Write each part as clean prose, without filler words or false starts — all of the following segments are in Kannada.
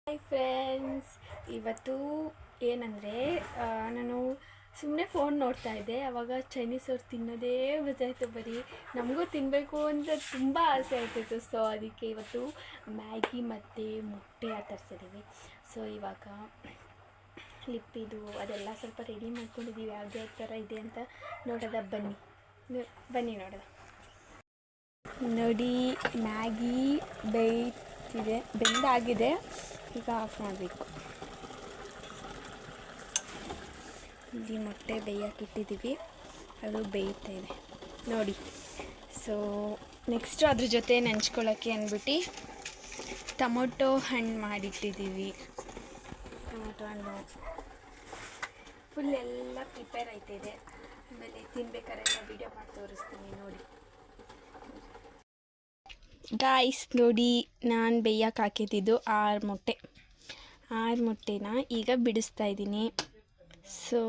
ಹಾಯ್ ಫ್ರೆಂಡ್ಸ್, ಇವತ್ತು ಏನಂದರೆ ನಾನು ಸುಮ್ಮನೆ ಫೋನ್ ನೋಡ್ತಾ ಇದ್ದೆ. ಆವಾಗ ಚೈನೀಸ್ ಅವ್ರು ತಿನ್ನೋದೇ ಗೊತ್ತಾಯಿತು. ಬರೀ ನಮಗೂ ತಿನ್ನಬೇಕು ಅಂತ ತುಂಬ ಆಸೆ ಆಗ್ತಿತ್ತು. ಸೊ ಅದಕ್ಕೆ ಇವತ್ತು ಮ್ಯಾಗಿ ಮತ್ತು ಮೊಟ್ಟೆ ತರಿಸಿದ್ದೀವಿ. ಸೊ ಇವಾಗ ಲಿಪ್ಪಿದು ಅದೆಲ್ಲ ಸ್ವಲ್ಪ ರೆಡಿ ಮಾಡ್ಕೊಂಡಿದ್ದೀವಿ. ಯಾವುದೇ ಥರ ಇದೆ ಅಂತ ನೋಡೋದ, ಬನ್ನಿ ನೋಡೋದ. ನೋಡಿ, ಮ್ಯಾಗಿ ಬೆಂದಾಗಿದೆ. ಈಗ ಆಫ್ ಮಾಡಬೇಕು. ಇಲ್ಲಿ ಮೊಟ್ಟೆ ಬೇಯಕ್ಕಿಟ್ಟಿದ್ದೀವಿ, ಅದು ಬೇಯ್ತಾ ಇದೆ ನೋಡಿ. ಸೊ ನೆಕ್ಸ್ಟು ಅದ್ರ ಜೊತೆ ನೆಂಚ್ಕೊಳ್ಳೋಕ್ಕೆ ಅಂದ್ಬಿಟ್ಟು ಟೊಮೊಟೊ ಹಣ್ಣು ಮಾಡಿಟ್ಟಿದ್ದೀವಿ. ಟೊಮೊಟೊ ಹಣ್ಣು ಫುಲ್ ಎಲ್ಲ ಪ್ರಿಪೇರ್ ಆಯ್ತಿದೆ. ಆಮೇಲೆ ತಿನ್ಬೇಕಾರೆಲ್ಲ ವೀಡಿಯೋ ಮಾಡಿ ತೋರಿಸ್ತೀನಿ ನೋಡಿ. ಗಾಯ್ಸ್ ನೋಡಿ, ನಾನು ಬೇಯಕ್ಕೆ ಹಾಕಿದ್ದು 6 ಮೊಟ್ಟೆನ ಈಗ ಬಿಡಿಸ್ತಾ ಇದ್ದೀನಿ. ಸೊ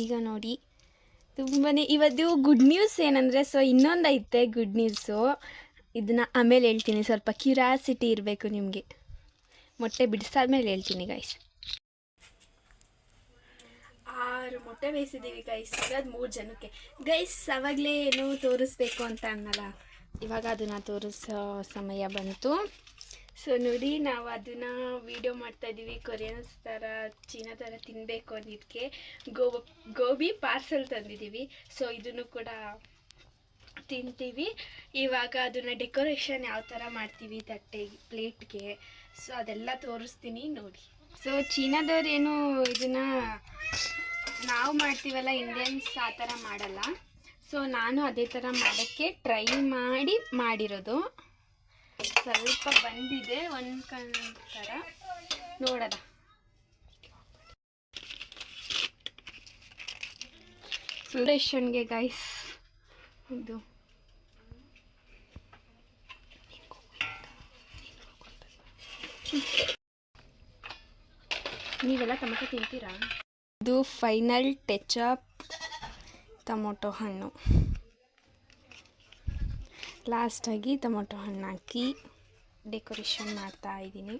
ಈಗ ನೋಡಿ, ತುಂಬಾ ಇವತ್ತು ಗುಡ್ ನ್ಯೂಸ್ ಏನಂದರೆ, ಸೊ ಇನ್ನೊಂದು ಐತೆ ಗುಡ್ ನ್ಯೂಸು. ಇದನ್ನು ಆಮೇಲೆ ಹೇಳ್ತೀನಿ, ಸ್ವಲ್ಪ ಕ್ಯೂರಿಯಾಸಿಟಿ ಇರಬೇಕು ನಿಮಗೆ. ಮೊಟ್ಟೆ ಬಿಡಿಸಾದ್ಮೇಲೆ ಹೇಳ್ತೀನಿ ಗೈಸ್. 6 ಮೊಟ್ಟೆ ಬೇಯಿಸಿದ್ದೀವಿ ಗೈಸ್. ಇರೋದು 3 ಜನಕ್ಕೆ ಗೈಸ್. ಅವಾಗಲೇ ಏನು ತೋರಿಸ್ಬೇಕು ಅಂತ ಅನ್ನಲ್ಲ, ಇವಾಗ ಅದನ್ನು ತೋರಿಸೋ ಸಮಯ ಬಂತು. ಸೊ ನೋಡಿ, ನಾವು ಅದನ್ನು ವೀಡಿಯೋ ಮಾಡ್ತಾಯಿದ್ದೀವಿ. ಕೊರಿಯನ್ಸ್ ಥರ, ಚೀನಾ ಥರ ತಿನ್ನಬೇಕು ಅನ್ನೋದಕ್ಕೆ ಗೋಬಿ ಪಾರ್ಸೆಲ್ ತಂದಿದ್ದೀವಿ. ಸೊ ಇದನ್ನು ಕೂಡ ತಿಂತೀವಿ. ಇವಾಗ ಅದನ್ನು ಡೆಕೋರೇಷನ್ ಯಾವ ಥರ ಮಾಡ್ತೀವಿ ತಟ್ಟೆಗೆ, ಪ್ಲೇಟ್ಗೆ, ಸೊ ಅದೆಲ್ಲ ತೋರಿಸ್ತೀನಿ ನೋಡಿ. ಸೊ ಚೀನಾದವ್ರೇನು ಇದನ್ನು ನಾವು ಮಾಡ್ತೀವಲ್ಲ, ಇಂಡಿಯನ್ಸ್ ಆ ಥರ ಮಾಡಲ್ಲ. ಸೊ ನಾನು ಅದೇ ಥರ ಮಾಡೋಕ್ಕೆ ಟ್ರೈ ಮಾಡಿರೋದು. ಸ್ವಲ್ಪ ಬಂದಿದೆ ಒಂದು ಥರ, ನೋಡೋಣ. ಡೆಕೋರೇಷನ್ಗೆ ಗೈಸ್ ಇದು ನೀವೆಲ್ಲ ಟೊಮೊಟೊ ತಿಂತೀರಾ? ಇದು ಫೈನಲ್ ಟಚಪ್ ಟೊಮೊಟೊ ಹಣ್ಣು. ಲಾಸ್ಟಾಗಿ ಟೊಮೊಟೊ ಹಣ್ಣು ಹಾಕಿ ಡೆಕೋರೇಷನ್ ಮಾಡ್ತಾ ಇದ್ದೀನಿ.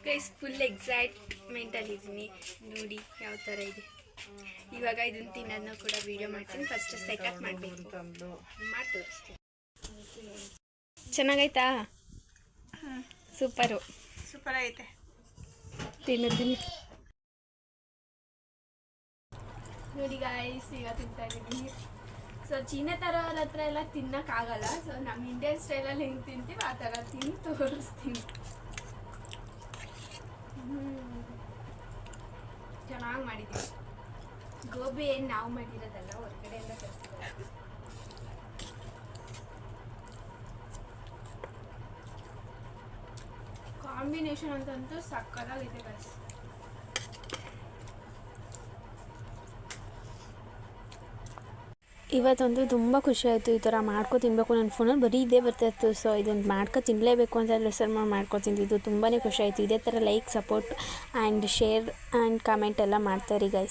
ಗೈಸ್ ಫುಲ್ ಎಕ್ಸೈಟ್ಮೆಂಟಲ್ಲಿದ್ದೀನಿ ನೋಡಿ ಯಾವ ಥರ ಇದೆ. ಇವಾಗ ಇದನ್ನು ತಿನ್ನೋದನ್ನ ಕೂಡ ವೀಡಿಯೋ ಮಾಡ್ತೀನಿ. ಫಸ್ಟ್ ಸೆಟಪ್ ಮಾಡಬೇಕು, ಮಾಡಿ ತೋರಿಸ್ತೀನಿ. ಚೆನ್ನಾಗೈತಾ? ಸೂಪರ್ ಆಗೈತೆ. ತಿನ್ನೋದಿನಿ ನೋಡಿ ಗಾಯ್ಸ್, ಈಗ ತಿಂತಾ ಇದ್ದೀನಿ. ಸೊ ಚೀನಾ ಥರ ಅವ್ರ ಹತ್ರ ಎಲ್ಲ ತಿನ್ನೋಕ್ಕಾಗಲ್ಲ. ಸೊ ನಮ್ಮ ಇಂಡಿಯನ್ ಸ್ಟೈಲಲ್ಲಿ ಹೆಂಗೆ ತಿಂತೀವಿ ಆ ಥರ ತಿಂದು ತೋರಿಸ್ತೀನಿ. ಚೆನ್ನಾಗಿ ಮಾಡಿದ್ದೀವಿ. ಗೋಬಿ ಏನು ನಾವು ಮಾಡಿರೋದಲ್ಲ, ಹೊರಗಡೆಯಿಂದ ತರಿಸಿರೋದು. ಕಾಂಬಿನೇಷನ್ ಅಂತಂತೂ ಸಕ್ಕತ್ತಾಗಿದೆ ಗೈಸ್. ಇವತ್ತಂತೂ ತುಂಬ ಖುಷಿ ಆಯಿತು. ಈ ಥರ ಮಾಡ್ಕೊ ತಿನ್ನಬೇಕು. ನನ್ನ ಫೋನಲ್ಲಿ ಬರೀ ಇದೇ ಬರ್ತಾಯಿತ್ತು. ಸೊ ಇದನ್ನು ಮಾಡ್ಕೊ ತಿನ್ನಲೇಬೇಕು ಅಂತ ಲೆಸನ್ ಮಾಡ್ಕೊ ತಿಂದಿದ್ದು. ತುಂಬಾ ಖುಷಿ ಆಯಿತು. ಇದೇ ಥರ like, support and share and comment ಎಲ್ಲ ಮಾಡ್ತಾಯಿರಿ ಗೈಸ್.